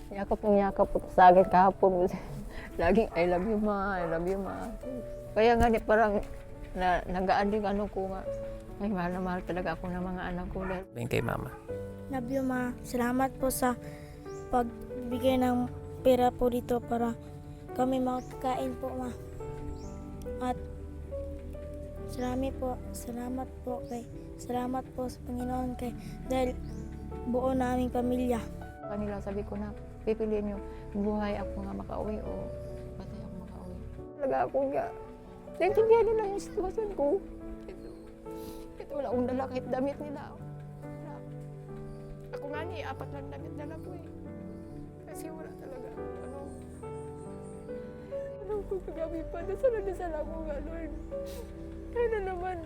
Yakap po sa akin kahapon. Laging, I love you ma, I love you ma. Kaya nga parang nagaan din ano ko nga. Ay, mahal na mahal talaga ako ng mga anak ko. Ben kay mama. Love you, ma. Salamat po sa pagbigay ng pera po dito para kami makakain po, ma. At salamat po sa Panginoon dahil buo na aming pamilya. Kanila sabi ko na, pipiliin yung buhay ako nga makauwi o patay ako makauwi. Talaga ako nga, naintindihan nila yung sitwasyon ko. Ito wala akong dala kahit damit nila. Ako nga ni, 4 lang damit dala ko eh. Kasi wala talaga ano. Ano ko kagabi pa, dasal ako nga Lord. Kaya na naman,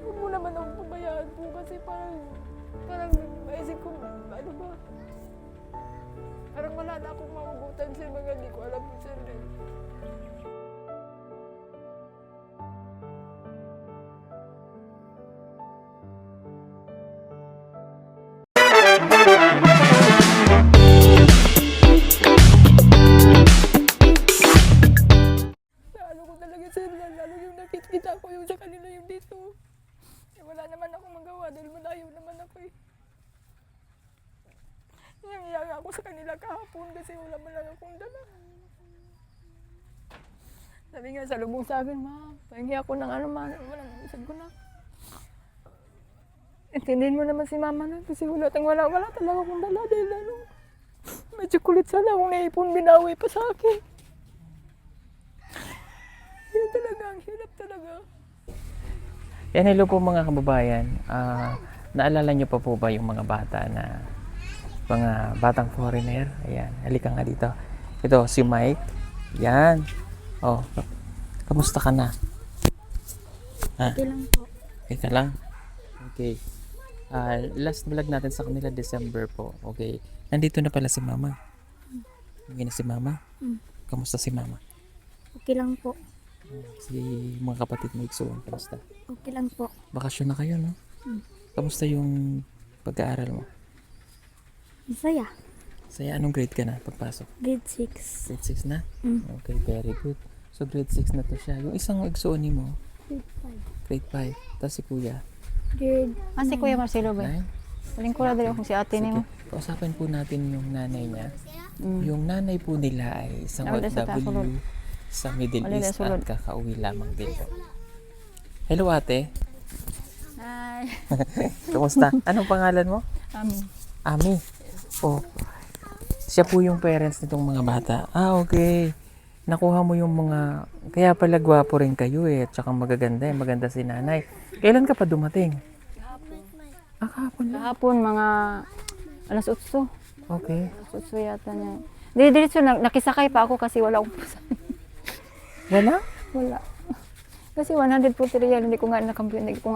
huwag mo naman akong pabayaan po kasi parang maisip ko, ano ba? Parang wala na akong mahugutan sa mga hindi ko alam kung saan rin. Naano ko talaga sir, lalo yung nakikita ko yung sa kanila yung dito. Wala naman akong magawa dahil malayo naman ako eh. Niyang ako sa kanila kahapon kasi wala man lang akong dala. Sabi nga sa lubong sa akin, ma, pahingi ako ng ano, ma, walang isag ko na. Intindihin mo naman si mama na kasi wala talaga akong dala dahil ano. May chocolate sana akong naipon, binawi pa sa akin. Yan talaga, ang hirap talaga. Yan, hello po mga kababayan. Naalala niyo pa po ba yung mga batang foreigner? Ayan, halika nga dito. Ito, si Mike. Yan. Oh, kamusta ka na? Ha? Okay lang po. Okay lang? Okay. Last vlog natin sa kanila, December po. Okay. Nandito na pala si mama. Okay na si mama? Kamusta si mama? Okay lang po. Si mga kapatid mo, Iksuan, kamusta? Okay lang po. Bakasyon na kayo, no? Kamusta yung pag-aaral mo? Masaya. Saya, anong grade ka na pagpasok? Grade 6. Grade 6 na? Mm. Okay, very good. So, grade 6 na to siya. Yung isang Iksuan mo, Grade grade 5. Tapos si kuya, 5. Grade Si Kuya Marcelo ba? 9. Waling ko na dali akong si ate Sige, ni mo. kausapin po natin yung nanay niya. Yung nanay po nila ay isang Wala sa taas, sulod. OFW sa Middle Wala East sulod. at kakauwi lamang din po. Hello ate, Hi. kamusta? Anong pangalan mo? Ami. Oh, siya po yung parents nitong mga bata. Okay. Nakuha mo yung mga, kaya pala gwapo rin kayo eh, at saka magaganda eh, maganda si nanay. Kailan ka pa dumating? Kahapon lang. Kahapon mga alas 8. Okay. Alas 8 yata niya. Diretso nakisakay pa ako kasi wala akong pusa. Wala? Wala. Kasi 140 real, hindi ko nga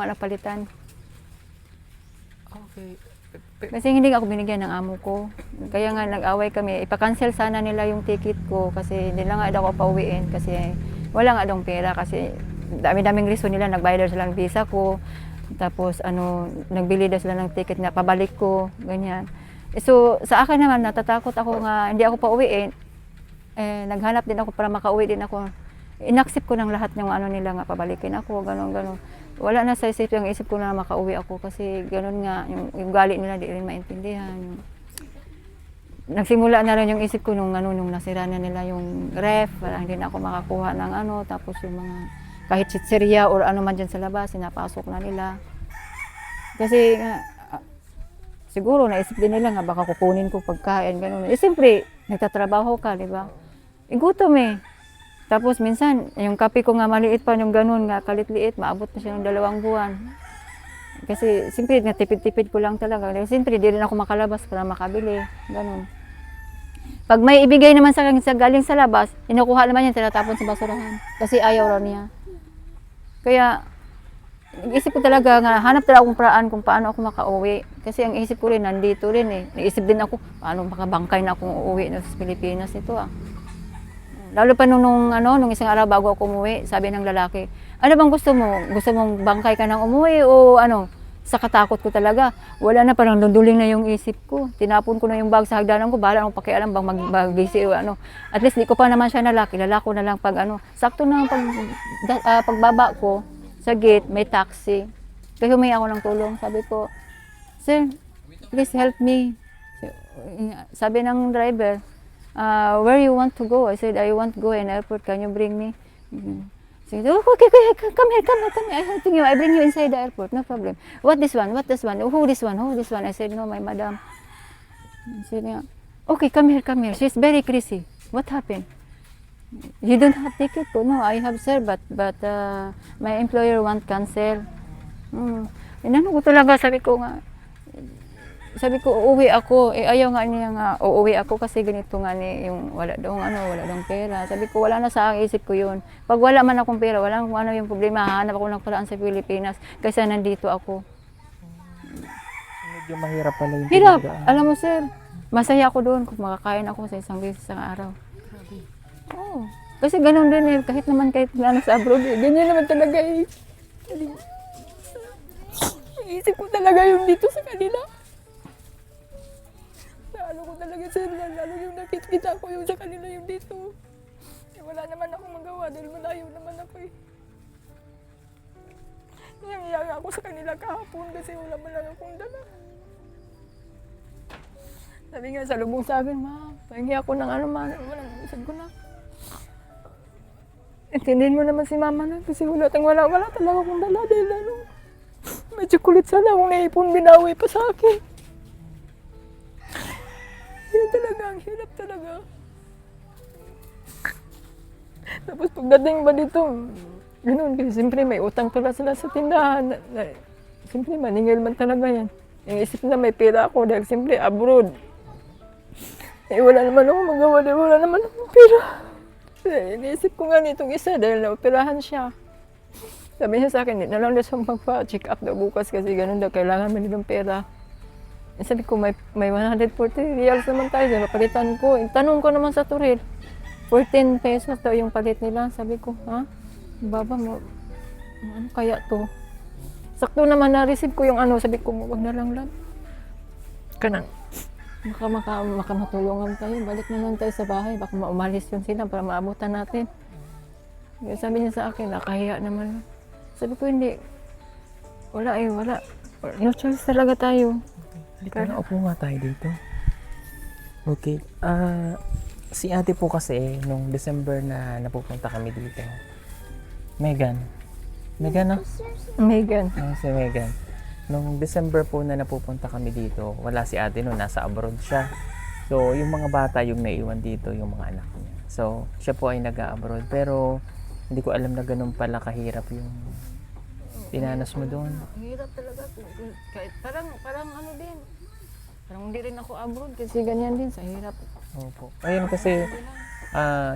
napalitan. Okay. Kasi hindi ako binigyan ng amo ko. Kaya nga nag-away kami. Ipa-cancel sana nila yung ticket ko kasi hindi lang nga daw ako pauwiin kasi wala nga daw pera kasi dami-daming reason nila. Nagbayad sila ng visa ko. Tapos nagbili daw sila ng ticket na pabalik ko. Ganyan. So sa akin naman natatakot ako nga hindi ako pauwiin. Naghanap din ako para makauwi din ako. Inaccept ko ng lahat ng nila nga pabalikin ako, gano'n. Wala na sa isip ko na makauwi ako kasi gano'n nga, yung gali nila di rin maintindihan. Nagsimula na rin yung isip ko nung nasira na nila yung ref, parang hindi na ako makakuha ng tapos yung mga, kahit chicheria or ano man dyan sa labas, sinapasok na nila. Kasi siguro naisip din nila nga baka kukunin ko pagkain, gano'n. Siyempre, nagtatrabaho ka, di ba? Gutom eh. Tapos minsan, yung kape ko nga maliit pa, yung ganun nga, kalit-liit, maabot na siya ng 2 buwan. Kasi, siyempre, natipid-tipid ko lang talaga. Siyempre, di rin ako makalabas para makabili. Ganun. Pag may ibigay naman sa galing sa labas, inukuha naman yan, tinatapon sa basurahan. Kasi ayaw raw niya. Kaya, isip ko talaga nga, hanap talaga akong paraan kung paano ako makauwi. Kasi ang isip ko rin, nandito rin eh. Naisip din ako, paano makabangkay na akong uuwi sa Pilipinas ito ah. Lalo pa nung isang araw bago ako umuwi, sabi ng lalaki, ano bang gusto mo? Gusto mong bangkay ka nang umuwi o sa katakot ko talaga, wala na, parang dunduling na yung isip ko. Tinapon ko na yung bag sa hagdanan ko, bahala akong pakialam bang magbisi o ano. At least di ko pa naman siya nalaki, lalako na lang pag ano. Sakto na pagbaba ko sa gate, may taxi. Kaya humingi ako ng tulong. Sabi ko, sir, please help me. Sabi ng driver, where you want to go? I said, I want to go in airport. Can you bring me? Said, oh, okay, come here. I help you. I bring you inside the airport. No problem. What this one? Who this one? I said, no, my madam. I said, yeah. Okay, come here. She's very crazy. What happened? You don't have ticket? No, I have, sir, but my employer want cancel. Inano ko talaga, sabi ko, uuwi ako. Ayaw nga niya nga, uuwi ako kasi ganito nga ni, yung wala daw pera. Sabi ko, wala na sa isip ko yun. Pag wala man akong pera, walang ano yung problema, hanap ako ng paraan sa Pilipinas kaysa nandito ako. Medyo mahirap pala yung Hirap! pinagdaan. Alam mo, sir, masaya ako doon kung makakain ako sa isang beses sa araw. Oo. Kasi ganun din kahit ano sa abroad, ganyan naman talaga Isip ko talaga yung dito sa kanila. Ano ko talaga, sir, lalo yung nakikita ko yung sa kanila yung dito. Wala naman akong magawa dahil malayo naman ako Nangyayari ako sa kanila kahapon kasi wala man lang akong dala. Sabi nga, salubong sa akin, ma, pahingi ako ng ano, ma, sabi ko na. Intindihin mo naman si mama na kasi wala talaga akong dala dahil may chocolate sana akong naipon, binawi pa sa akin. Yun talaga, ang hirap talaga. Tapos pagdating ba dito, ganun, kasi siyempre may utang pala sila sa tindahan. Siyempre maningil man talaga yan. Yung isip na may pera ako dahil siyempre abroad. Wala naman akong magawa dahil wala naman akong pera. Iniisip ko nga nitong isa dahil naoperahan siya. Sabi niya sa akin, hindi na lang siya magpa-check up daw bukas kasi ganun daw, kailangan mo nilang pera. Sabi ko, may 140 reals naman tayo, napalitan ko. Tanong ko naman sa turil, 14 pesos daw yung palit nila. Sabi ko, ha? Baba mo, ano kaya to? Sakto naman na-receive ko yung ano, sabi ko, wag na lang lang. Kanang, baka matulungan tayo, balik na lang tayo sa bahay, baka maumalis yun sila para maabutan natin. Sabi niya sa akin, nakahiya naman. Sabi ko, hindi. Wala. No choice talaga tayo. Halika na, upo nga tayo dito. Okay. Si ate po kasi, nung December na napupunta kami dito. Megan, no? Megan. Si Megan. Nung December po na napupunta kami dito, wala si ate no, nasa abroad siya. So, yung mga bata yung naiwan dito, yung mga anak niya. So, siya po ay nag-abroad. Pero, hindi ko alam na ganun pala kahirap yung tinanas mo doon. Hirap talaga. Kahit parang ano din. Parang hindi rin ako abroad kasi ganyan din sa hirap. Opo. Ayun kasi,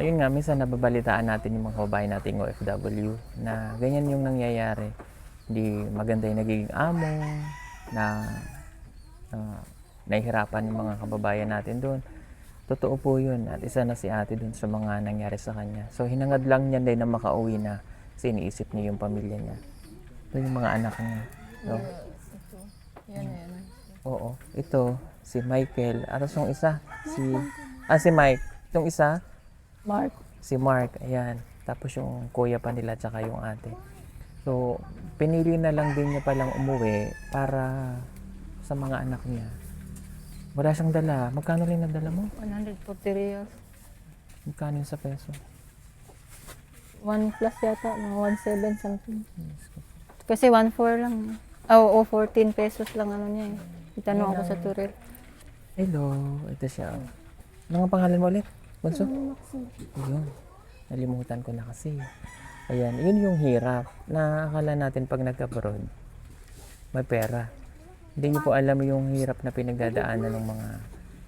yun nga, minsan nababalitaan natin yung mga kababayan nating OFW na ganyan yung nangyayari. Hindi maganda yung nagiging amo, na nahihirapan yung mga kababayan natin doon. Totoo po yun at isa na si ate doon sa mga nangyari sa kanya. So hinangad lang niya din na makauwi na kasi iniisip niya yung pamilya niya. Ito yung mga anak niya. So, Yan. oo. Ito, si Michael. At yung isa, si Mike. Itong isa, Mark. si Mark. Ayan. Tapos yung kuya pa nila tsaka yung ate. So, pinili na lang din niya palang umuwi para sa mga anak niya. Wala siyang dala. Magkano rin ang dala mo? 140 reals. Magkano yun sa peso? 1 plus yata, mga 1.7 something. Kasi 1.4 lang. 14 pesos lang ano niya eh. Itanong ako sa turil. Hello. Ito siya. Ano nga pangalan mo ulit? Bunso? Yun. Nalimutan ko na kasi. Ayan. Yun yung hirap. Nakakala natin pag nag-abroad, may pera. Hindi niyo po alam yung hirap na pinagdadaanan ng mga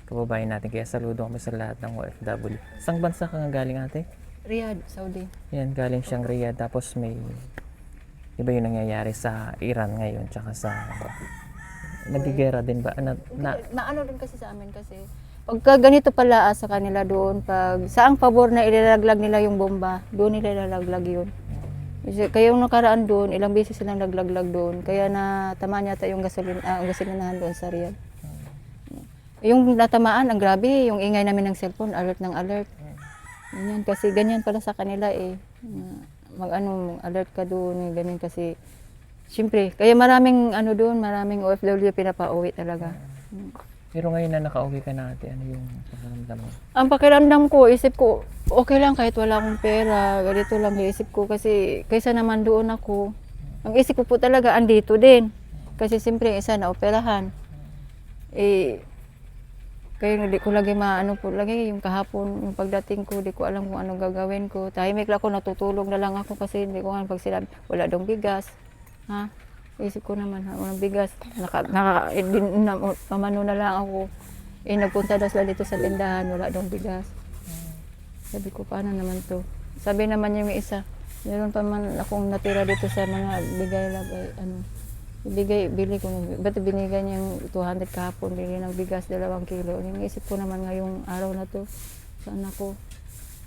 kababayan natin. Kaya saludo kami sa lahat ng OFW. Saan bansa ka nga galing ate? Riyadh, Saudi. Yan, galing siyang Riyadh. Tapos may iba yung nangyayari sa Iran ngayon. Tsaka sa nagigera din ba? Naano din kasi sa amin kasi pagka ganito pala sa kanila doon, pag saang pabor na ilalaglag nila yung bomba, doon nila ilalaglag yun. Kaya yung nakaraan doon, ilang beses silang naglaglag doon. Kaya natamaan yata yung gasolinahan doon sa Riyadh. Yung natamaan, ang grabe, yung ingay namin ng cellphone, alert ng alert. Ganyan, kasi ganyan pala sa kanila eh. Alert ka doon, ganyan kasi. Siyempre, kaya maraming doon, maraming OFW pinapauwi talaga. Pero ngayon na nakauwi ka na ate, ano yung pakiramdam mo? Ang pakiramdam ko, isip ko, okay lang kahit wala akong pera, ganito lang isip ko kasi kaysa naman doon ako. Ang isip ko po talaga andito din. Kasi siyempre isa na operahan. Kaya hindi ko lagi po lagi yung kahapon, yung pagdating ko, hindi ko alam kung anong gagawin ko. Tahimik lang ako, natutulog na lang ako kasi hindi ko nga pag sinabi, wala dong bigas. Ha? Isip ko naman, walang bigas. Pamano na lang ako. Nagpunta daw sila dito sa tindahan, wala dong bigas. Sabi ko, paano naman to? Sabi naman yung isa, meron pa man akong natira dito sa mga bili ko. Ba't binigay niya yung 200 kahapon, bili ng bigas, 2 kilo. Yung isip ko naman ngayong araw na to, saan ako?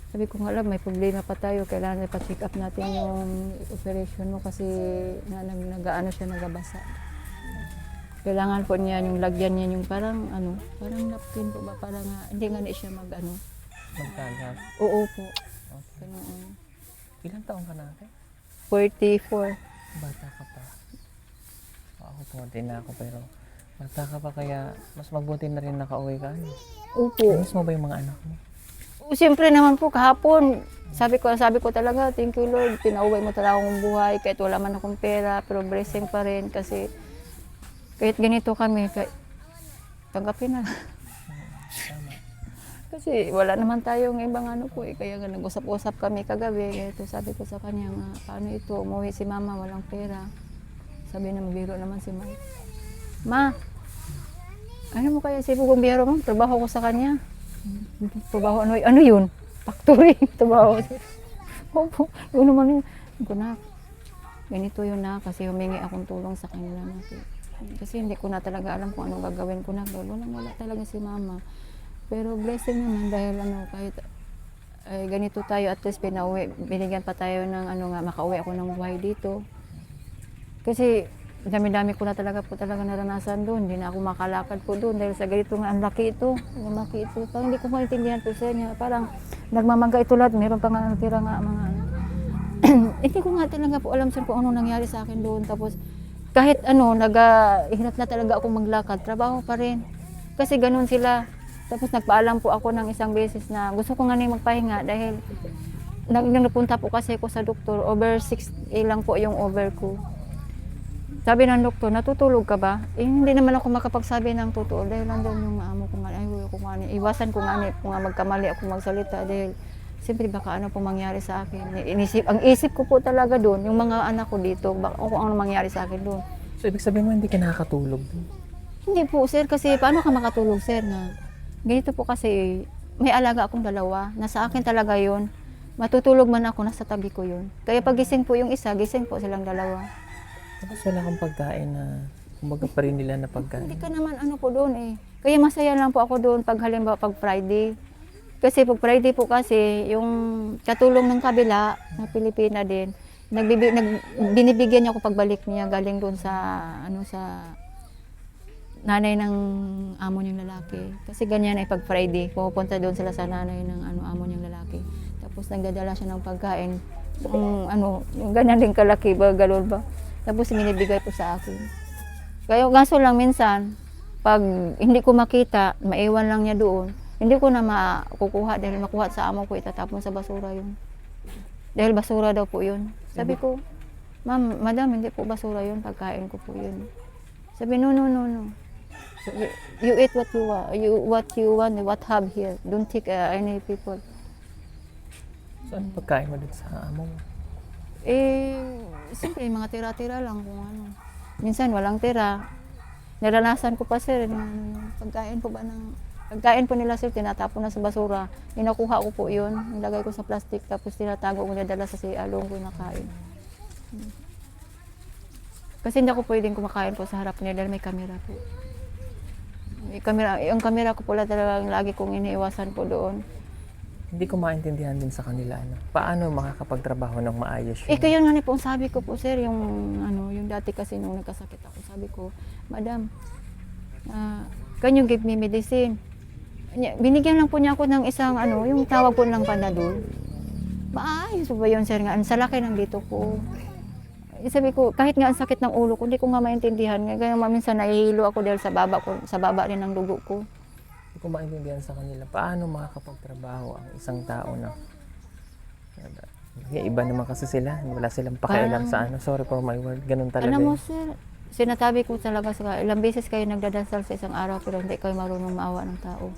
Sabi ko nga may problema pa tayo, kailangan ipa-check up natin yung operation mo kasi nagabasa. Kailangan po niya yung lagyan niya yung parang napkin po ba, parang hindi nga siya Magkagat? Oo po. Okay. Ganun. Ilang taon ka na ate? 44. Bata ka pa. Ako pumunti na ako pero bata ka pa kaya mas mabuti na rin nakauwi ka. Opo. Miss mo ba yung mga anak mo? Siyempre naman po kahapon, sabi ko talaga, thank you Lord, pinauwi mo talaga akong buhay kahit wala man akong pera, pero blessing pa rin kasi kahit ganito kami, tanggapin na. Tama. Kasi wala naman tayong ibang kaya nga nag-usap-usap kami kagabi, ito sabi ko sa kanya nga, paano ito, umuwi si mama, walang pera. Sabi na mabiro naman si Mike. Ma, ano mo kaya si kung biro mo? Trabaho ko sa kanya. Trabaho ano yun? Factory. Trabaho. Opo. Yun naman yun. Ganito yun na kasi humingi akong tulong sa kanila natin. Kasi hindi ko na talaga alam kung anong gagawin ko na. Wala talaga si mama. Pero blessing naman dahil kahit ganito tayo at least binigyan pa tayo ng makauwi ako ng buhay dito. Kasi dami-dami ko na talaga naranasan doon. Hindi na ako makalakad po doon dahil sa ganito nga ang laki ito. Parang hindi ko maintindihan po sa inyo. Parang nagmamangga ito lahat. Meron pa nga natira nga mga hindi ko nga talaga po alam kung anong nangyari sa akin doon. Tapos kahit hinat na talaga ako maglakad, trabaho pa rin. Kasi ganun sila. Tapos nagpaalam po ako ng isang beses na gusto ko nga magpahinga dahil napunta po kasi ako sa doktor. Over 6 lang po yung over ko. Sabi ng doktor, natutulog ka ba? Hindi naman ako makapagsabi ng totoo dahil nandun yung amo ko nga. Iwasan ko nga kung magkamali ako magsalita dahil siyempre baka pong mangyari sa akin. Ang isip ko po talaga doon, yung mga anak ko dito, kung ano mangyari sa akin doon. So ibig sabihin mo hindi ka nakakatulog? Hindi po sir, kasi paano ka makatulog sir na ganito po kasi may alaga akong 2, nasa akin talaga yun. Matutulog man ako, nasa tabi ko yun. Kaya pag gising po yung isa, gising po silang 2. Tapos wala kang pagkain na kumbaga pa rin nila na pagkain. Hindi ka naman po doon eh. Kaya masaya lang po ako doon pag halimbawa pag Friday. Kasi pag Friday po kasi yung katulong ng kabila na Pilipina din, binibigyan niya ako pagbalik niya galing doon sa sa nanay ng amo niyang lalaki. Kasi ganyan ay pag Friday, pupunta doon sila sa nanay ng amo niyang lalaki. Tapos nagdadala siya ng pagkain. Yung ganyan din kalaki ba, galon ba? Tapos binibigay po sa akin. Kaya gaso lang minsan, pag hindi ko makita, maiwan lang niya doon, hindi ko na makukuha dahil makuha sa amo ko, itatapon sa basura yun. Dahil basura daw po yun. Sabi ko, ma'am, madam, hindi po basura yun, pagkain ko po yun. Sabi, no. You eat what you want, what have here. Don't take any people. So ano pagkain mo dito sa amo mo? Siyempre, mga tira-tira lang kung ano. Minsan, walang tira. Naranasan ko pa, sir, pagkain po nila, sir, tinatapon na sa basura. Inakuha ko po yun, nilagay ko sa plastic, tapos tinatago ko nadala sa along ko nakain. Kasi hindi ako pwedeng kumakain po sa harap nila dahil may kamera po. Yung kamera ko pala talagang lagi kong iniiwasan po doon. Hindi ko maintindihan din sa kanila, ano. Paano makakapagtrabaho ng maayos Eh, kaya nga po, sabi ko po, sir, yung dati kasi nung nagkasakit ako, sabi ko, Madam, can you give me medicine? Binigyan lang po niya ako ng isang, yung tawag po ng Panadol. Maayos ba yun, sir, nga, ang sa laki ng dito ko. Sabi ko, kahit nga ang sakit ng ulo ko, hindi ko nga maintindihan. Kaya minsan nahihilo ako dahil sa baba rin ng dugo ko. Hindi ko maintindihan sa kanila. Paano makakapagtrabaho ang isang tao na iba naman kasi sila. Wala silang pakialam sa ano. Sorry for my word. Ganun talaga. Alam mo, sir, sinasabi ko talaga sa ilang beses kayo nagdadasal sa isang araw pero hindi kayo marunong maawa ng tao.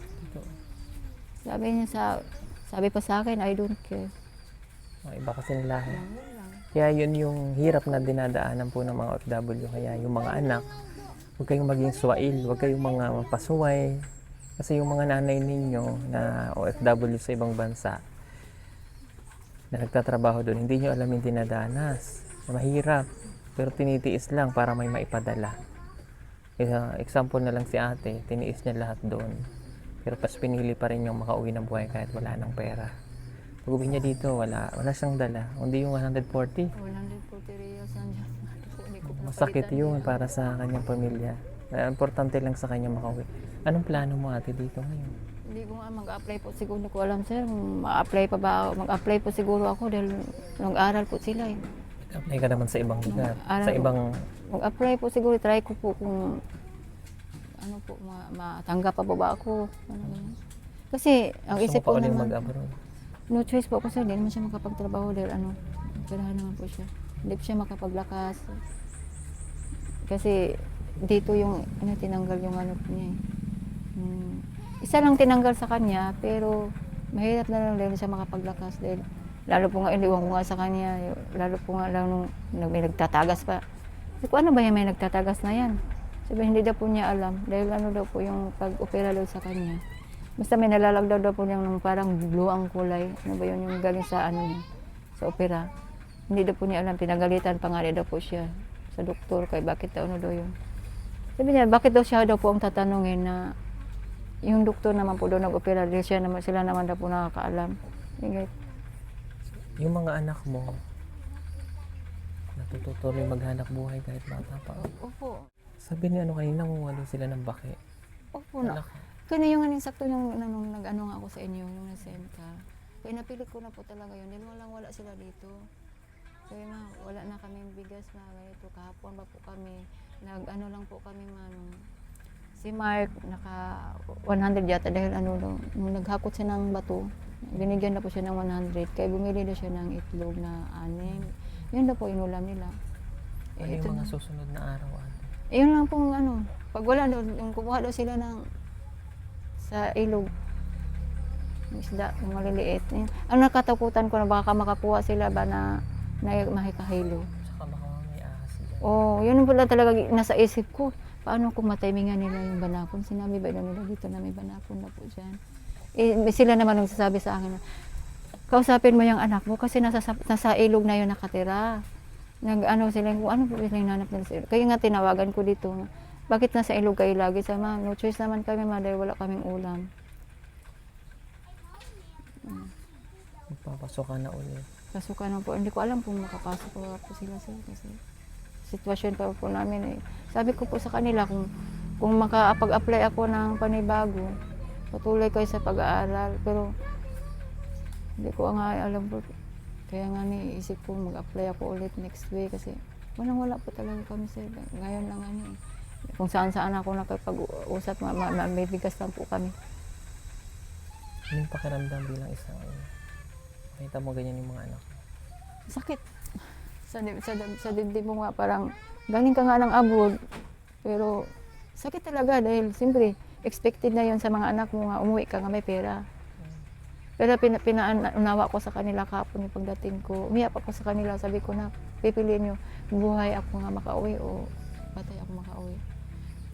Sabi pa sa akin, I don't care. Iba kasi nila. Kaya yun yung hirap na dinadaanan po ng mga OFW. Kaya yung mga anak, huwag kayong maging swail, huwag kayong mga mapasuway. Kasi yung mga nanay ninyo na OFW sa ibang bansa na nagtatrabaho doon, hindi nyo alam yung dinadanas. Mahirap, pero tinitiis lang para may maipadala. Example na lang si ate, tiniis niya lahat doon. Pero pas pinili pa rin yung makauwi ng buhay kahit wala ng pera. Pag uwi niya dito, wala siyang dala. Hindi yung 140. 140 reals nandiyan. Masakit yun para sa kanyang pamilya. Importante lang sa kanya makauwi. Anong plano mo ate dito ngayon? Hindi ko nga mag-apply po siguro, hindi ko alam, sir. Ma-apply pa ba ako? Mag-apply po siguro ako dahil nag-aral po sila eh. Apply ka naman sa ibang lugar. Sa ibang... Mag-apply po siguro, try ko po kung matanggap pa ba ako. Kasi ang isip ko naman, mag-abroad. no choice po ako, sir. Hindi naman siya makapagtrabaho dahil perahan naman po siya. Hindi po siya makapaglakas. Kasi dito yung tinanggal yung niya eh. Isa lang tinanggal sa kanya, pero mahirap na lang dahil siya makapaglakas dahil lalo po nga iniwan ko nga sa kanya, lalo po nga lang nung may nagtatagas pa. Sabi ko, ano ba yan may nagtatagas na yan? Sabi, hindi daw po niya alam dahil daw po yung pag-opera daw sa kanya. Basta may nalalagdaw daw po niyang parang blue ang kulay. Ano ba yun yung galing sa niya, sa opera. Hindi daw po niya alam, pinagalitan pa nga daw po siya sa doktor kay bakit daw daw yun. Sabi niya, bakit daw siya daw po ang tatanungin na yung doktor naman po daw nag-opera, sila naman daw po nakakaalam. Yung mga anak mo, natututuloy maghanap buhay kahit bata pa. Opo. Sabi niya kanina, nangunguha daw sila ng baki. Opo na. Kaya yung sakto nung nag-ano nga ako sa inyo, nung na-send ka. Kaya napilit ko na po talaga yun. Dahil wala sila dito. Kaya wala na kaming bigas na ganito. Kahapon ba po kami, nag-ano lang po kami si Mark, naka 100 yata dahil nung naghakot siya ng bato, binigyan na po siya ng 100. Kaya bumili na siya ng itlog na 6. Yun na po inulam nila. Ano yung mga susunod na araw ate? Yun lang pong pag wala daw, yung kumuha daw sila sa ilog. Yung isda, yung maliliit. Ang nakatakutan ko na baka makakuha sila ba na mahikahilo. Saka baka may ahas dyan. Oo, yun pala talaga nasa isip ko. Paano kung matimingan nila yung banakon? Sinabi ba nila dito na may banakon na po dyan? Sila naman nagsasabi sa akin, kausapin mo yung anak mo kasi nasa ilog na yun nakatira. Sila, kung ano po yung nanap nila sa ilog. Kaya nga tinawagan ko dito, bakit nasa ilog kayo lagi? Sama, no choice naman kami dahil wala kaming ulam. Magpapasok ka na ulit. Pasukan na po. Hindi ko alam kung makapasok po sila kasi sitwasyon pa po namin eh. Sabi ko po sa kanila kung makapag-apply ako ng panibago, patuloy kayo sa pag-aaral. Pero hindi ko nga alam po. Kaya nga isip ko mag-apply ako ulit next week kasi wala po talaga kami sir. Ngayon lang eh. Kung saan-saan ako nakipag-usap, may bigas lang po kami. Ano yung pakiramdam bilang isang makita mo ganyan yung mga anak mo? Sakit. Sa dibdib mo nga parang galing ka nga ng abroad pero sakit talaga dahil siyempre expected na yon sa mga anak mo nga umuwi ka nga may pera. Pero pinaunawa ko sa kanila kahapon yung pagdating ko. Umiyak ako sa kanila, sabi ko na pipiliin nyo buhay ako nga makauwi o patay ako makauwi.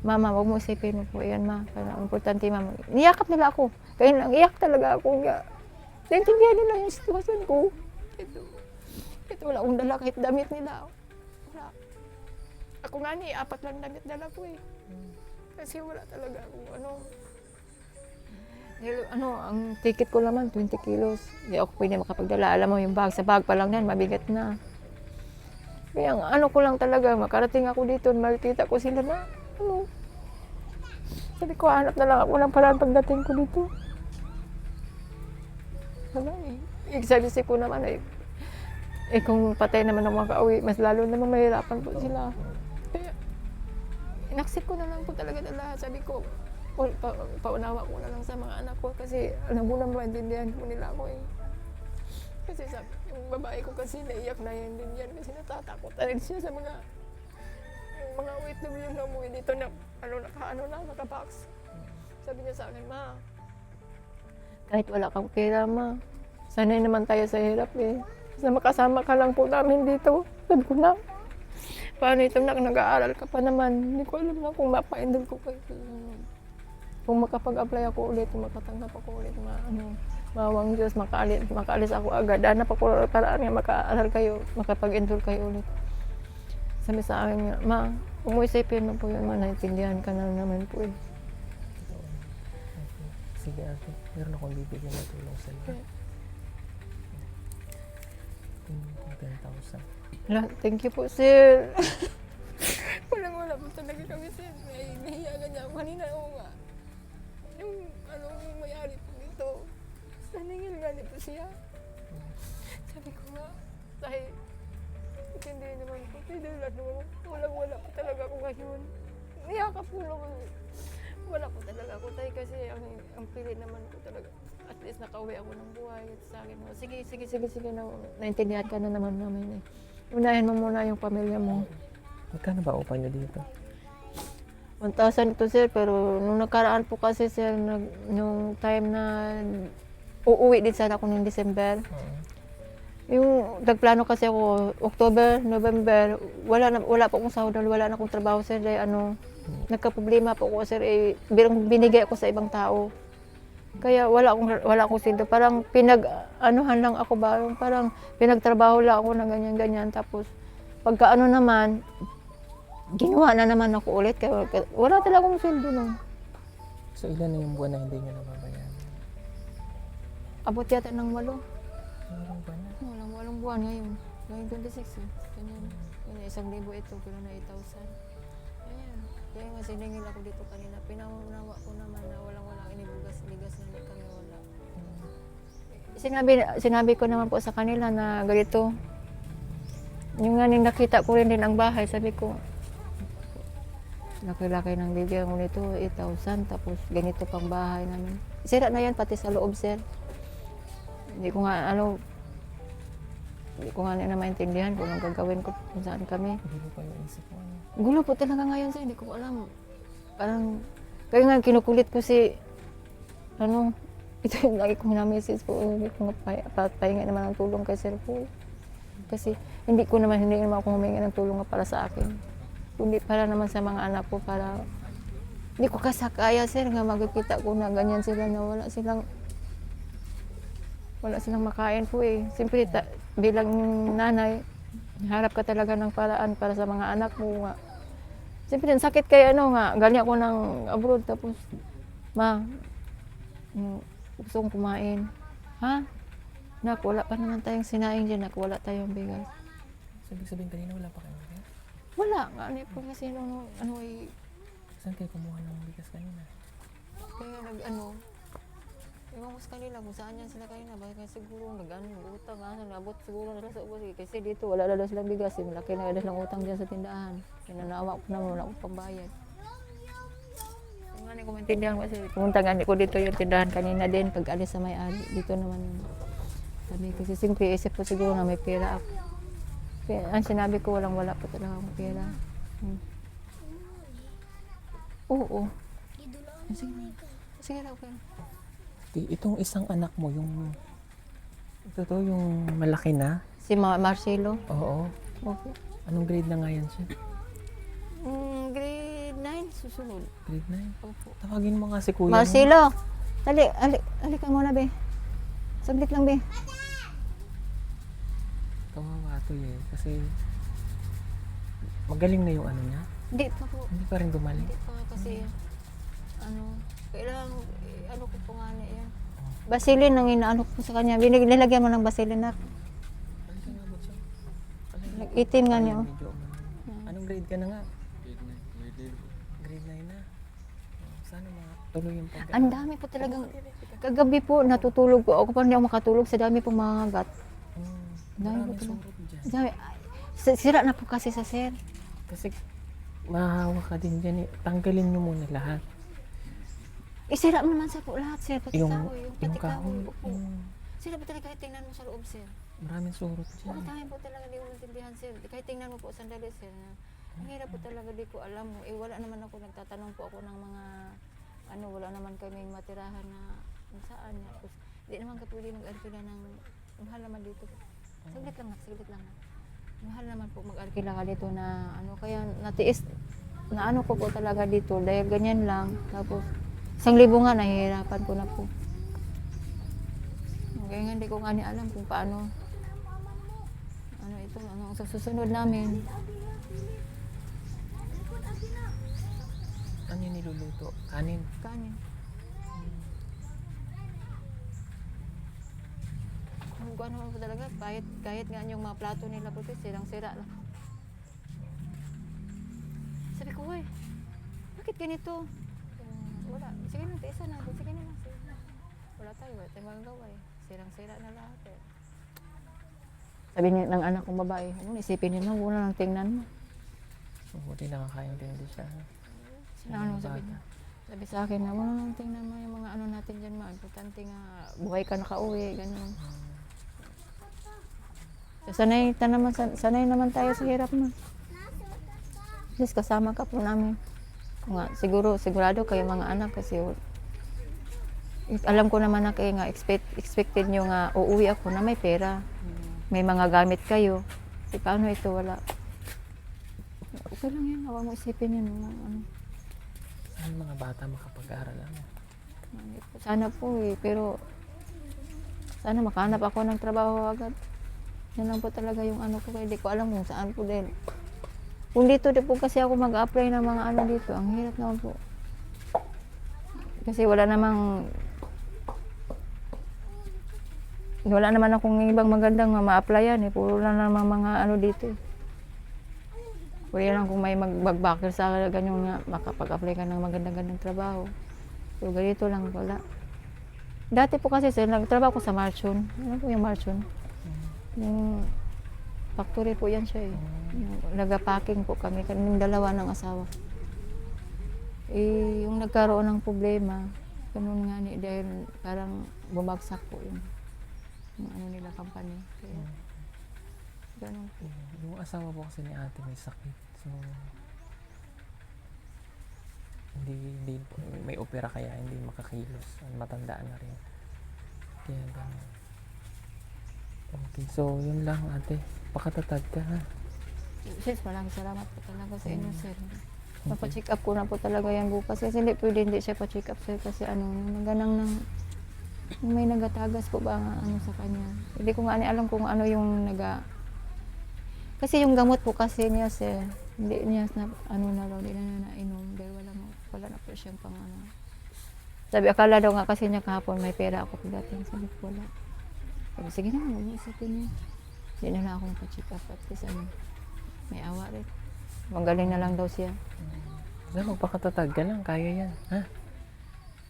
Mama, wag mo isipin mo po yan ma. Parang importante mama. Niyakap nila ako. Kaya iyak talaga ako. Naintindihan nila yung sitwasyon ko. Ito wala akong dala kahit damit nila. Wala. Ako nga 4 lang damit dala ko eh. Kasi wala talaga akong Ang ticket ko naman, 20 kilos. Hindi ako pwede makapagdala. Alam mo, yung bag, sa bag pa lang yan, mabigat na. Kaya ang ano ko lang talaga, makarating ako dito, makikita ko sila na, sabi ko, hanap na lang ako ng paraan pagdating ko dito. Wala eh. Sabi ko naman kung patay naman ako makauwi, mas lalo naman mahirapan po sila. Kaya, inaksip ko na lang po talaga na lahat. Sabi ko, paunawa ko na lang sa mga anak ko kasi alam mo naman, maintindihan ko nila ako eh. Kasi sabi, yung babae ko kasi naiyak na yan din yan kasi natatakot na rin siya sa mga OFW na umuwi dito na naka-box. Sabi niya sa akin, ma, kahit wala kang pera, ma, sanay naman tayo sa hirap eh. Basta makasama ka lang po namin dito. Sabi ko na, paano ito nag-aaral ka pa naman? Hindi ko alam na kung mapa-endol ko kayo. Kung makapag-apply ako ulit, kung makatanggap ako ulit, mawang Diyos, makaalis ako agad. Hanap ako paraan nga maka-aral kayo, makapag-enroll kayo ulit. Sabi sa akin, ma, kung mo isipin mo po yun, naintindihan ka na naman po eh. Sige ate, meron akong bibigyan na tulong sa iyo. 10,000. Thank you po, sir. Wala po talaga kami, sir. Nahiyagan niya ako kanina. Oo nga. Yung may-ari po dito, naningil gani po siya. Sabi ko nga, dahil hindi naman po, wala po talaga ako ngayon. Niyakap po naman. Wala po talaga ako tayo kasi ang pilit naman po talaga. At least nakauwi ako ng buhay at sa akin. Sige na, naintindihan ka na naman namin eh. Unahin mo muna yung pamilya mo. Magkano ba upa niyo dito? 1,000 ito sir, pero nung nakaraan po kasi sir, yung time na uuwi din sana ako ng December. Yung nagplano kasi ako, October, November, wala po akong sahod, wala na akong trabaho sir. Nagka-problema po ako sir, binigay ako sa ibang tao. Kaya wala akong sildo. Parang pinag-anuhan lang ako ba, parang pinagtrabaho lang ako ng ganyan-ganyan. Tapos pagka-ano naman, ginawa na naman ako ulit. Kaya wala talaga akong sildo nun. So ilan na yung buwan na hindi nyo nababayaran? Abot yata ng 8. Ilang buwan na? Walang buwan ngayon. Ngayon 26 eh. Ganyan. 1,000 ito, pero na 8,000. Ayan. Kaya nga siningil ako dito kanina. Pinaunawa ko naman na walang inibugas-ligas na kami wala. Sinabi ko naman po sa kanila na ganito. Yung nga nakita ko rin din ang bahay, sabi ko, laki-laki ng bigyan ko nito, 8,000, tapos ganito pang bahay namin. Sira na yan pati sa loob, sir. Hindi ko nga na maintindihan kung anong gagawin ko kung saan kami. Gulo pa yung isip mo. Gulo po talaga ngayon sir, hindi ko alam. Parang, kaya nga kinukulit ko ito yung lagi kong na-message po, hindi ko pahinga naman ng tulong kay sir po. Kasi hindi naman ako humingi ng tulong para sa akin. Kundi para naman sa mga anak ko, para hindi ko kasakaya sir nga magkikita ko na ganyan sila na wala silang makain po eh. Siyempre, bilang nanay, harap ka talaga ng paraan para sa mga anak mo nga. Siyempre, sakit kay galing ako ng abroad, tapos, ma, gusto kong kumain. Ha? Nak, wala pa naman tayong sinaing dyan, nak, wala tayong bigas. So, ibig sabihin kanina wala pa kayong bigas? Wala, po kasi Saan kayo kumuha ng bigas kanina? kaya ewan ko sa kanila kung saan yan sila kanina, baka siguro utang, nabot siguro na sa ubos. Kasi dito wala na silang bigas, malaki na silang utang dyan sa tindahan. Pinanawa ko naman, wala akong pambayad. Yung nga ko maintindihan kasi pumunta nga ko dito yung tindahan kanina din, pag alis sa may-ari, dito naman yun. Sabi kasi siyempre isip ko siguro na may pera ako. Ang sinabi ko wala po talaga akong pera. Oo. Sige na, okay. Itong isang anak mo, yung malaki na? Si Marcelo? Oo. Okay. Anong grade na nga yan siya? Grade 9, susunod. Grade 9? Opo. Tawagin mo nga si kuya mo. Marcelo! Alik ka muna, be. Saglit lang, be. Kawawa to eh. Kasi magaling na yung niya. Hindi pa po. Hindi pa rin gumaling. Hindi pa kasi, kailangan, ano ko po nga niya yan. Basilin ang inaano ko sa kanya. Nilagyan mo ng basilin na. Nag-18 nga niya. Oh. Anong grade ka na nga? Grade 9 na. Sana tuloy yung pag- Ang dami po talagang, kagabi po natutulog ko. Ako pa hindi ako makatulog sa dami pong mga gat. Dami po Maraming talaga. surot dyan. Dami. Sira na po kasi sa sir. Kasi mahahawa ka din dyan eh. Tanggalin nyo muna lahat. Sira mo naman sa po lahat sir. Pati Yung kahoy. Pati kahoy kahoy. po. Sira po talaga kahit tingnan mo sa loob sir. Maraming surot Oo, dyan. dami po talaga di ko maintindihan sir. Kahit tingnan mo po sandali sir. Na, ang hirap po talaga di ko alam. Wala naman ako, nagtatanong po ako ng mga, wala naman kaming matirahan na kung saan. Tapos, di naman ka pwede mag-arkila ng, mahal naman dito. Saglit lang na. Mahal naman po mag-arkila ka dito na, kaya natiis, na ko po talaga dito. Dahil ganyan lang. Tapos, 1,000 nga, nahihirapan ko na po. Kaya nga hindi ko nga alam kung paano, ang susunod namin. Ano yung niluluto? Kanin. Kanin. Kung ano po talaga, kahit nga yung mga plato nila po, sirang-sira lang. Sabi ko, "Uy, bakit ganito?" Wala. Sige na, tiisa na. Sige na. Wala tayo magagawa eh. Sirang-sira na lahat eh. Sabi niya ng anak kong babae, isipin niya na, una lang tingnan mo. Buti nakakaintindi siya. Sabi niya. Sabi sa akin na, una lang tingnan mo yung mga natin dyan, importante nga, buhay ka nakauwi, gano'n. So, sanay naman tayo sa hirap mo. Just kasama ka po namin. Sigurado kayo mga anak kasi alam ko naman na kayo nga expected nyo nga uuwi ako na may pera. May mga gamit kayo. Paano ito? Wala. Okay lang yan. Huwag mo isipin yan. Saan mga bata makapag-aral lang? Sana po eh. Pero sana makahanap ako ng trabaho agad. Yan lang po talaga yung ko. Hindi ko alam kung saan po din. Kung dito po kasi ako mag-apply ng mga dito, ang hirap naman po. Kasi wala namang akong ibang magandang ma-applyan eh. Puro lang namang mga dito eh. Pwede lang kung may mag-backer sa ganyan nga, makapag-apply ka ng magandang trabaho. So ganito lang, wala. Dati po kasi sir, nagtrabaho ko sa Marchon. Ano po yung Marchon? Yung factory po yan siya eh. Nag-packing po kami, kaming dalawa ng asawa. Yung nagkaroon ng problema, ganun nga dahil parang bumagsak po yung nila company. Kaya, ganun po. Yung asawa po kasi ni ate may sakit. So, hindi may opera kaya hindi makakilos. Matandaan na rin. Kaya ganun. Okay, so yun lang ate. Pakatatag ka ha. Sis, maraming salamat po talaga sa inyo sir. Papacheck up ko na po talaga yan bukas. Kasi hindi siya pa-check up sir kasi naganang may nagatagas po ba sa kanya. Hindi ko nga alam kung ano yung kasi yung gamot po kasi niya sir, hindi niya na hindi na nainom dahil wala na po siyang pang Sabi akala daw nga kasi niya kahapon may pera ako pagdating. Sabi ko wala. Sabi sige na, mag-iisipin niya. Hindi na akong pa-check up at least may awa rin. Magaling na lang daw siya. Magpakatatag ka lang, kaya yan. Ha?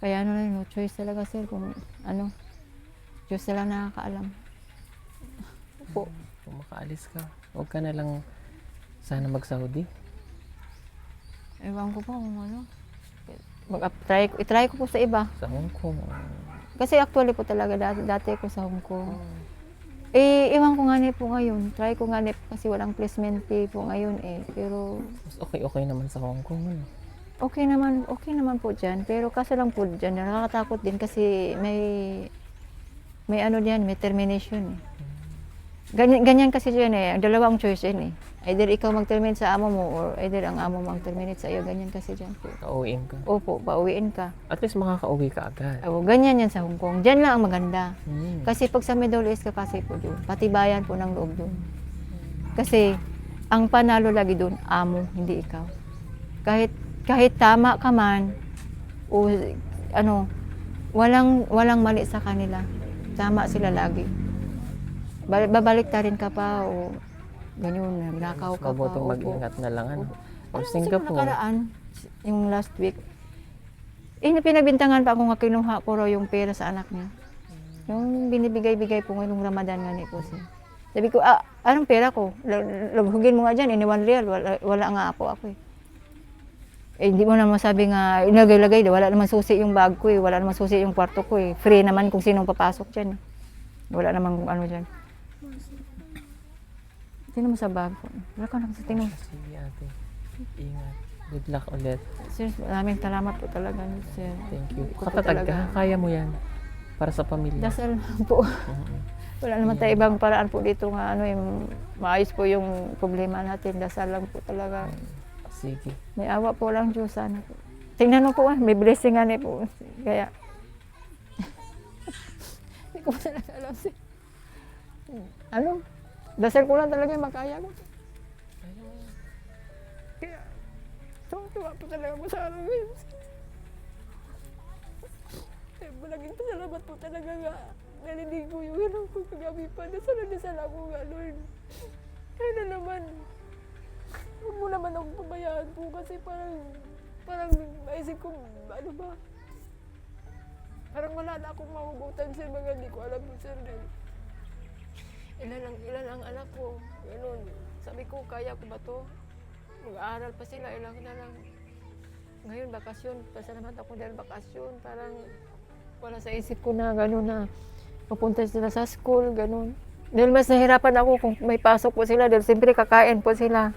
Kaya no choice talaga sir kung Diyos na lang nakakaalam. Po. Kung makaalis ka, huwag ka na lang sana mag-Saudi. Ewan ko pa kung i-try ko po sa iba. Sa Hong Kong. Kasi actually po talaga dati ko sa Hong Kong. Ewan ko nga po ngayon. Try ko nga kasi walang placement fee po ngayon Pero Mas okay naman sa Hong Kong. Ano? okay naman po dyan. Pero kaso lang po dyan, nakakatakot din kasi may diyan, may termination Ganyan kasi dyan dalawang choice yan Either ikaw mag-terminate sa amo mo or either ang amo mo mag-terminate sa iyo. Ganyan kasi dyan po. Pauwiin ka. Opo, pauwiin ka. At least makakauwi ka agad. Ganyan yan sa Hong Kong. Dyan lang ang maganda. Hmm. Kasi pag sa Middle East ka kasi po doon, patibayan po ng loob doon. Kasi ang panalo lagi doon, amo, hindi ikaw. Kahit tama ka man, o walang mali sa kanila. Tama sila lagi. Babalik ta rin ka pa o ganyan, nagnakaw ka pa. Mabuting Opo. mag-ingat na lang. Ano? Or Ano kasi Singapore. nakaraan, yung last week, pinabintangan pa ako nga kinuha ko raw yung pera sa anak niya. Yung binibigay-bigay po ngayong Ramadan nga ni po siya. Sabi ko, anong pera ko? Laghugin mo nga dyan, ini 1 real, wala nga ako eh. Hindi mo naman sabi nga, ilagay-lagay, wala naman susi yung bag ko eh, wala naman susi yung kwarto ko eh. Free naman kung sinong papasok dyan. Wala naman kung ano dyan. Tingnan mo sa bag ko. Wala ka na sa tingnan. Sige ate. Ingat. Good luck ulit. Sir, maraming salamat po talaga, sir. Thank you. Ko po Katatag talaga. ka. Kaya mo yan. Para sa pamilya. Dasal lang po. Wala naman tayo ibang paraan po dito nga yung maayos po yung problema natin. Dasal lang po talaga. Sige. May awa po lang Diyos sana po. Tingnan mo po may blessing nga po. Kaya, hindi ko talaga alam sir. Ano? Dasal ko lang talaga makaya ko. Kaya, tuwa po talaga po sa amin. Malaging salamat po talaga nga. Nalinig ko yung hirap ko kagabi pa. Dasal ako nga, Lord. Kaya na naman. Huwag mo naman akong pabayaan po kasi parang maisip ko, ano ba? Parang wala na akong mahugutan sa mga hindi ko alam po, sir. Ilan ang anak ko. Ganun. Sabi ko, kaya ko ba to? Mag-aaral pa sila, ilang na lang. Ngayon, bakasyon. Pasalamat ako dahil bakasyon. Parang wala sa isip ko na gano'n na papunta sila sa school, gano'n. Dahil mas nahirapan ako kung may pasok po sila dahil siyempre kakain po sila.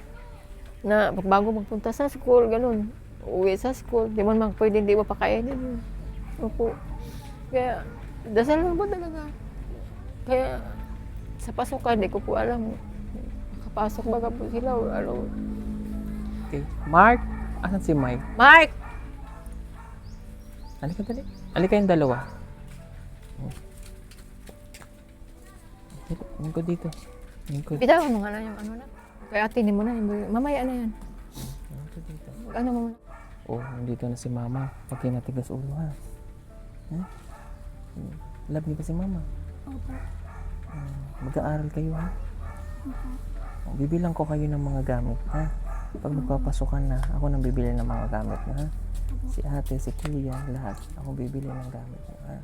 Na bago magpunta sa school, gano'n. Uwi sa school, di mo naman pwede hindi mo pakainin. Opo. Kaya, dasal lang po talaga. Kaya, sa pasukan, di ko po alam. Makapasok ba po sila o ano. Okay. Mark? Asan si Mike? Mark! Halika dali. Halika yung dalawa. Lingkod dito. Lingkod. Bitawan mo nga na yung ano na. Kaya atinin mo na. Mamaya na yan. Lingkod dito. Ano mo muna. Oh, nandito na si Mama. Pag kinatigas ulo ha. Ha? Love niyo ba si Mama? Opo. Mag-aaral kayo ha? Oh, bibilang ko kayo ng mga gamit ha? Pag magpapasukan na, ako nang bibili ng mga gamit na ha? Si ate, si kuya, lahat. Ako bibili ng gamit mo ha?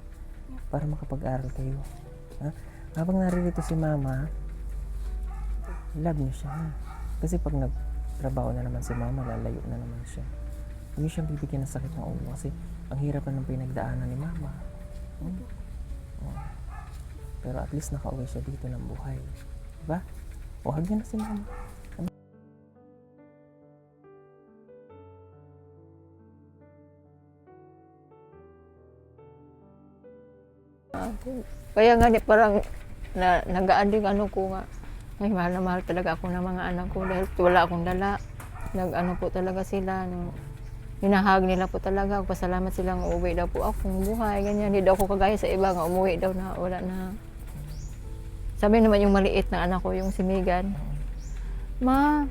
Para makapag-aral kayo. Ha? Habang naririto si Mama, love niyo siya ha? Kasi pag nagtrabaho na naman si Mama, lalayo na naman siya. Huwag niyo siyang bibigyan ng sakit ng ulo kasi ang hirap na ng pinagdaanan ni Mama. Oh. Pero at least nakauwi siya dito ng buhay. Diba? O, hug niyo na si Mama. Kaya nga parang nagaan din ano ko nga. Ay, mahal na mahal talaga ako ng mga anak ko dahil wala akong dala. Nag-ano po talaga sila. Hinahag nila po talaga. Pasalamat silang uuwi daw po akong buhay. Ganyan. Hindi daw ako kagaya sa iba nga umuwi daw na wala na. Sabi naman yung maliit na anak ko, yung si Megan. Ma,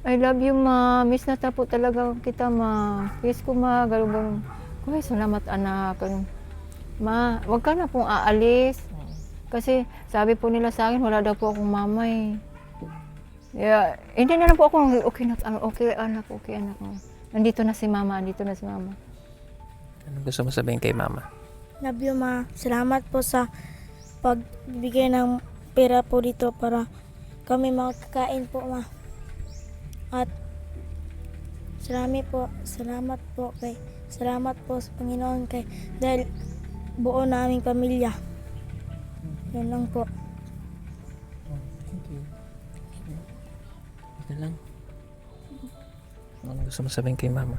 I love you ma. Miss na po talaga kita ma. Kiss ko ma. Galong-galong. Ay, salamat anak. Ma, wag ka na pong aalis. Kasi sabi po nila sa akin, wala daw po akong mama eh. Yeah, hindi na lang po ako, okay anak. Nandito na si mama. Anong gusto mo sabihin kay Mama? Love you, ma. Salamat po sa pagbigay ng pera po dito para kami makakain po, ma. At salamat po sa Panginoon dahil buo naming pamilya. Yan lang po. Thank you. Ito lang. Anong gusto mo sabihin kay Mama?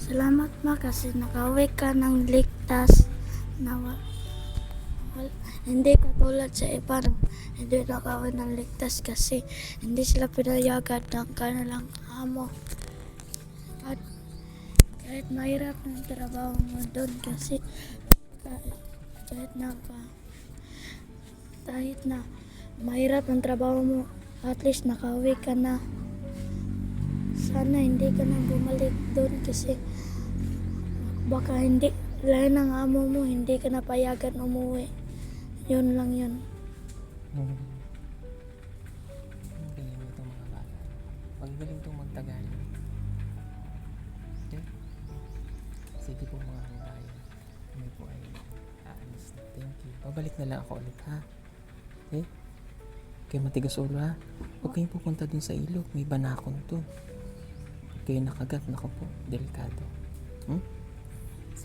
Salamat, ma, kasi nakauwi ka ng ligtas na hindi katulad sa iba na hindi nakauwi ng ligtas kasi hindi sila pinayagan ng kanilang amo. At kahit mahirap ng trabaho mo doon kasi kahit na mahirap ang trabaho mo, at least nakauwi ka na. Sana hindi ka na bumalik doon kasi baka hindi Lain ng amo mo, hindi ka napayagan umuwi. Yun lang yun. Ang galing itong mga bata. Magaling itong magtagalog. Okay? Sige po mga kabayan. Kami po ay aalis na. Thank you. Babalik na lang ako ulit ha. Okay? Kaya matigas ulo ha. Huwag kayong pupunta dun sa ilog. May banakon to. Huwag kayong nakagat. Naku po. Delikado.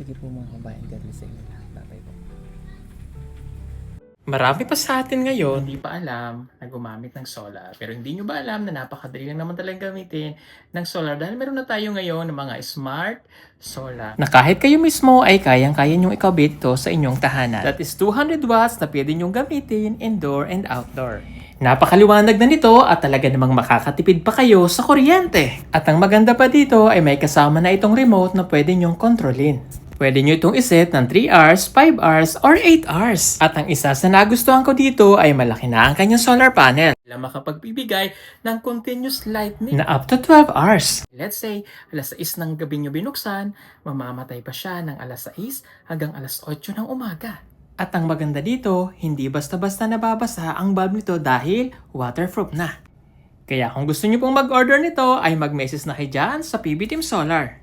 Sige po mga kabayan. God bless sa inyo lahat. Bye-bye po. Marami pa sa atin ngayon hindi pa alam na gumamit ng solar. Pero hindi nyo ba alam na napakadali lang naman talagang gamitin ng solar dahil meron na tayo ngayon ng mga smart solar na kahit kayo mismo ay kayang-kaya nyong ikabit ito sa inyong tahanan. That is 200 watts na pwede nyong gamitin indoor and outdoor. Napakaliwanag na nito at talaga namang makakatipid pa kayo sa kuryente. At ang maganda pa dito ay may kasama na itong remote na pwede nyong kontrolin. Pwede nyo itong iset ng 3 hours, 5 hours, or 8 hours. At ang isa sa nagustuhan ko dito ay malaki na ang kanyang solar panel. Na makapagbibigay ng continuous lightning na up to 12 hours. Let's say, alas 6 ng gabi nyo binuksan, mamamatay pa siya ng alas 6 hanggang alas 8 ng umaga. At ang maganda dito, hindi basta-basta nababasa ang bulb nito dahil waterproof na. Kaya kung gusto nyo pong mag-order nito ay mag-message na kayo dyan sa PB Team Solar.